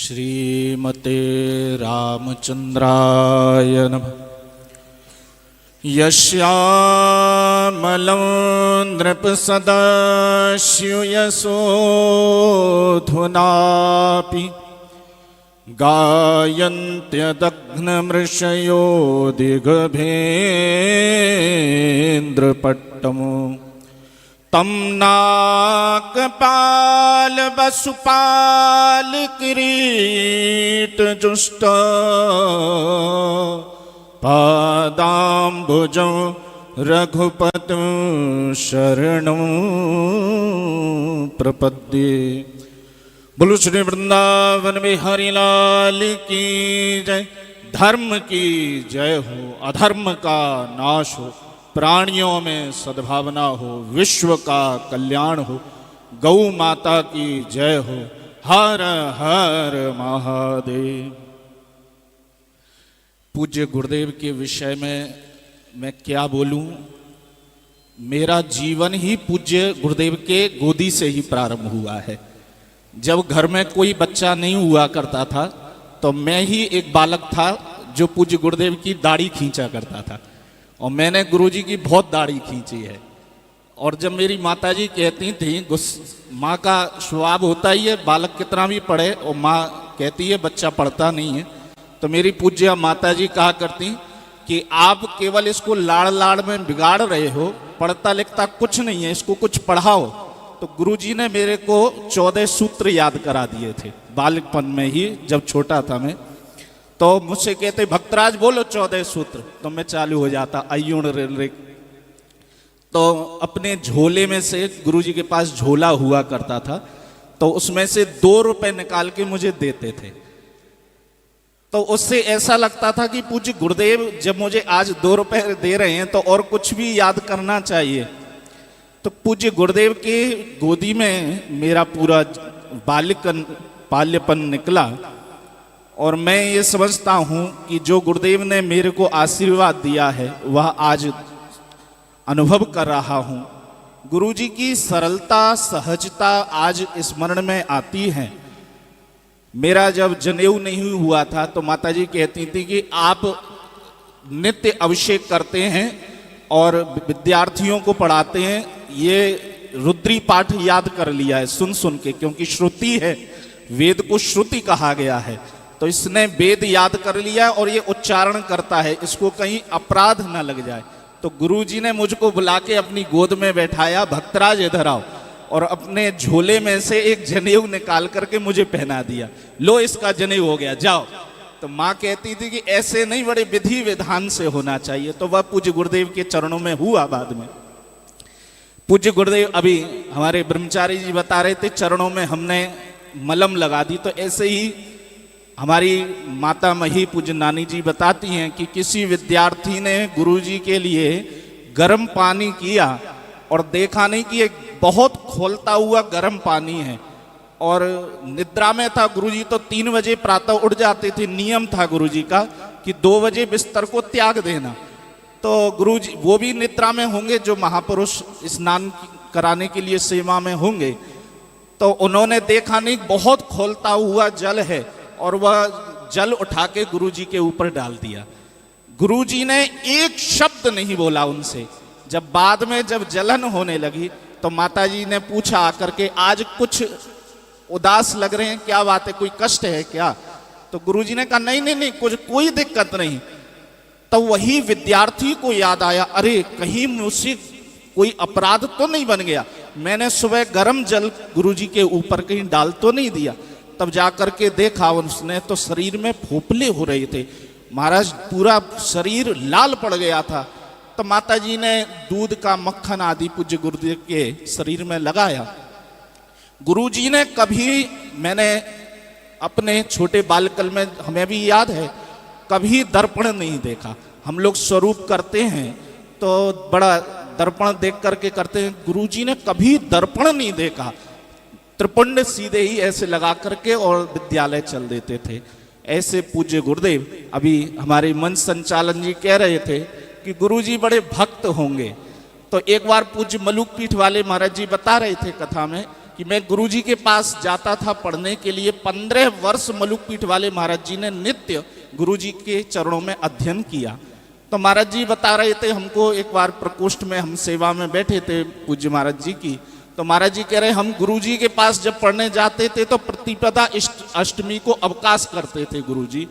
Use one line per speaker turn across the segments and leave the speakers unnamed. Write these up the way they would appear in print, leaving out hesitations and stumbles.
श्रीमते रामचंद्राय नमः। यस्यामलं नृपसदास्युयशोधुनापि गायन्त्यदघ्नमृषयो दिग्भेन्द्रपट्टमु तं नागपाल वसुपाल किरीटजुष्ट पादाम्बुजं रघुपतिं शरणं प्रपद्ये। बोलो श्री वृंदावन बिहारी लाल की जय। धर्म की जय हो, अधर्म का नाश हो, प्राणियों में सद्भावना हो, विश्व का कल्याण हो, गौ माता की जय हो। हर हर महादेव। पूज्य गुरुदेव के विषय में मैं क्या बोलूं। मेरा जीवन ही पूज्य गुरुदेव के गोदी से ही प्रारंभ हुआ है। जब घर में कोई बच्चा नहीं हुआ करता था तो मैं ही एक बालक था जो पूज्य गुरुदेव की दाढ़ी खींचा करता था, और मैंने गुरुजी की बहुत दाढ़ी खींची है। और जब मेरी माताजी कहती थी, माँ का स्वभाव होता ही है बालक कितना भी पढ़े, और माँ कहती है बच्चा पढ़ता नहीं है, तो मेरी पूज्य माताजी कहा करती कि आप केवल इसको लाड़ लाड़ में बिगाड़ रहे हो, पढ़ता लिखता कुछ नहीं है, इसको कुछ पढ़ाओ। तो गुरुजी ने मेरे को 14 सूत्र याद करा दिए थे बालकपन में ही, जब छोटा था मैं। तो मुझसे कहते भक्तराज बोलो 14 सूत्र, तो मैं चालू हो जाता अयुण रे। तो अपने झोले में से, गुरुजी के पास झोला हुआ करता था, तो उसमें से 2 रुपए निकाल के मुझे देते थे। तो उससे ऐसा लगता था कि पूज्य गुरुदेव जब मुझे आज 2 रुपए दे रहे हैं तो और कुछ भी याद करना चाहिए। तो पूज्य गुरुदेव के गोदी में मेरा पूरा बाल्यपन निकला, और मैं ये समझता हूँ कि जो गुरुदेव ने मेरे को आशीर्वाद दिया है वह आज अनुभव कर रहा हूँ। गुरुजी की सरलता सहजता आज स्मरण में आती है। मेरा जब जनेऊ नहीं हुआ था तो माताजी कहती थी कि आप नित्य अभिषेक करते हैं और विद्यार्थियों को पढ़ाते हैं, ये रुद्री पाठ याद कर लिया है सुन सुन के, क्योंकि श्रुति है, वेद को श्रुति कहा गया है। तो इसने वेद याद कर लिया और ये उच्चारण करता है, इसको कहीं अपराध न लग जाए। तो गुरुजी ने मुझको बुला के अपनी गोद में बैठाया, भक्तराज इधर आओ, और अपने झोले में से एक जनेऊ निकाल करके मुझे पहना दिया। लो इसका जनेऊ हो गया, जाओ। तो माँ कहती थी कि ऐसे नहीं, बड़े विधि विधान से होना चाहिए। तो वह पूज्य गुरुदेव के चरणों में हुआ। बाद में पूज्य गुरुदेव, अभी हमारे ब्रह्मचारी जी बता रहे थे, चरणों में हमने मलम लगा दी। तो ऐसे ही हमारी माता मही पूज्य नानी जी बताती हैं कि किसी विद्यार्थी ने गुरुजी के लिए गर्म पानी किया और देखा नहीं कि एक बहुत खोलता हुआ गर्म पानी है, और निद्रा में था गुरुजी। तो 3 बजे प्रातः उठ जाते थे, नियम था गुरुजी का कि 2 बजे बिस्तर को त्याग देना। तो गुरुजी वो भी निद्रा में होंगे जो महापुरुष स्नान कराने के लिए सेवा में होंगे। तो उन्होंने देखा नहीं, बहुत खोलता हुआ जल है, और वह जल उठा के गुरुजी के ऊपर डाल दिया। गुरुजी ने एक शब्द नहीं बोला उनसे। जब बाद में जब जलन होने लगी तो माताजी ने पूछा आकर के, आज कुछ उदास लग रहे हैं, क्या बात है, कोई कष्ट है क्या? तो गुरुजी ने कहा नहीं नहीं नहीं, कुछ कोई दिक्कत नहीं। तो वही विद्यार्थी को याद आया, अरे कहीं मुझसे कोई अपराध तो नहीं बन गया, मैंने सुबह गर्म जल गुरुजी के ऊपर कहीं डाल तो नहीं दिया। तब जाकर के देखा उसने, तो शरीर में फोफले हो रहे थे महाराज, पूरा शरीर लाल पड़ गया था। तो माताजी ने दूध का मक्खन आदि पूज्य गुरुदेव के शरीर में लगाया। गुरुजी ने कभी, मैंने अपने छोटे बालकल में हमें भी याद है, कभी दर्पण नहीं देखा। हम लोग स्वरूप करते हैं तो बड़ा दर्पण देख करके करते हैं, गुरुजी ने कभी दर्पण नहीं देखा। त्रिपुंड सीधे ही ऐसे लगा करके और विद्यालय चल देते थे। ऐसे पूज्य गुरुदेव, अभी हमारे मंच संचालन जी कह रहे थे कि गुरुजी बड़े भक्त होंगे। तो एक बार पूज्य मलुक पीठ वाले महाराज जी बता रहे थे कथा में कि मैं गुरुजी के पास जाता था पढ़ने के लिए। 15 वर्ष मलुकपीठ वाले महाराज जी ने नित्य गुरुजी के चरणों में अध्ययन किया। तो महाराज जी बता रहे थे हमको, एक बार प्रकोष्ठ में हम सेवा में बैठे थे पूज्य महाराज जी की, तो महाराज जी कह रहे हम गुरुजी के पास जब पढ़ने जाते थे तो प्रतिपदा अष्टमी को अवकाश करते थे गुरुजी।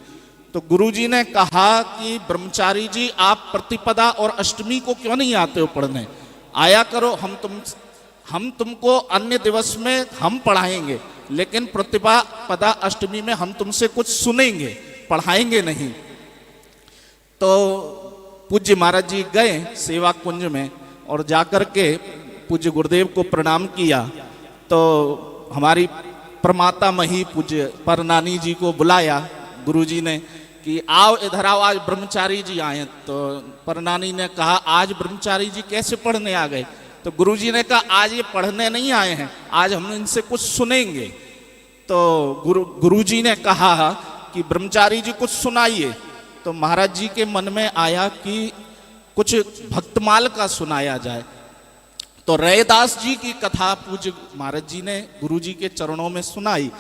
तो गुरुजी ने कहा कि ब्रह्मचारी जी आप प्रतिपदा और अष्टमी को क्यों नहीं आते हो पढ़ने, आया करो, हम तुमको अन्य दिवस में हम पढ़ाएंगे, लेकिन प्रतिपदा अष्टमी में हम तुमसे कुछ सुनेंगे, पढ़ाएंगे नहीं। तो पूज्य महाराज जी गए सेवा कुंज में और जाकर के पूज्य गुरुदेव को प्रणाम किया। तो हमारी प्रमाता मही पूज्य परनानी जी को बुलाया गुरुजी ने कि आओ इधर आओ, आज ब्रह्मचारी जी आए। तो परनानी ने कहा आज ब्रह्मचारी जी कैसे पढ़ने आ गए? तो गुरुजी ने कहा आज ये पढ़ने नहीं आए हैं, आज हम इनसे कुछ सुनेंगे। तो गुरुजी ने कहा कि ब्रह्मचारी जी कुछ सुनाइए। तो महाराज जी के मन में आया कि कुछ भक्तमाल का सुनाया जाए। तो रैदास जी की कथा पूज्य महाराज जी ने गुरुजी के चरणों में सुनाई।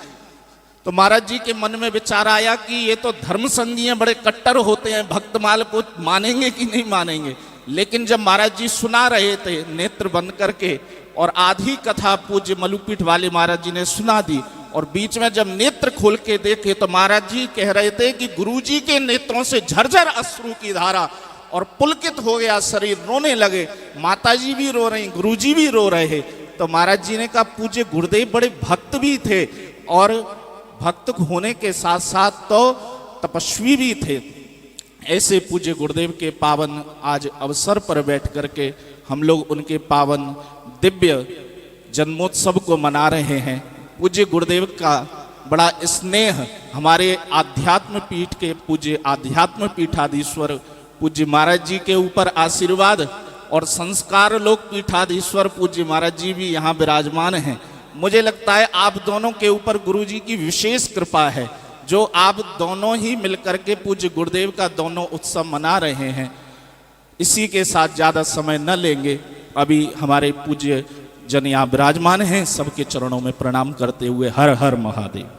तो महाराज जी के मन में विचार आया कि ये तो धर्म संगी बड़े कट्टर होते हैं, भक्तमाल को मानेंगे कि नहीं मानेंगे। लेकिन जब महाराज जी सुना रहे थे नेत्र बंद करके और आधी कथा पूज्य मलुकपीठ वाले महाराज जी ने सुना दी और बीच में जब नेत्र खोल के देखे तो महाराज जी कह रहे थे कि गुरुजी के नेत्रों से झरझर अश्रु की धारा और पुलकित हो गया शरीर, रोने लगे। माताजी भी रो रही, गुरुजी भी रो रहे। तो महाराज जी ने कहा पूज्य गुरुदेव बड़े भक्त भी थे और भक्त होने के साथ साथ तो तपस्वी भी थे। ऐसे पूज्य गुरुदेव के पावन आज अवसर पर बैठ करके हम लोग उनके पावन दिव्य जन्मोत्सव को मना रहे हैं। पूज्य गुरुदेव का बड़ा स्नेह हमारे आध्यात्म पीठ के पूज्य आध्यात्म पीठाधीश्वर पूज्य महाराज जी के ऊपर आशीर्वाद और संस्कार लोक पीठाधीश्वर पूज्य महाराज जी भी यहाँ विराजमान हैं। मुझे लगता है आप दोनों के ऊपर गुरुजी की विशेष कृपा है जो आप दोनों ही मिलकर के पूज्य गुरुदेव का दोनों उत्सव मना रहे हैं। इसी के साथ ज़्यादा समय न लेंगे, अभी हमारे पूज्य जन यहाँ विराजमान हैं, सबके चरणों में प्रणाम करते हुए हर हर महादेव।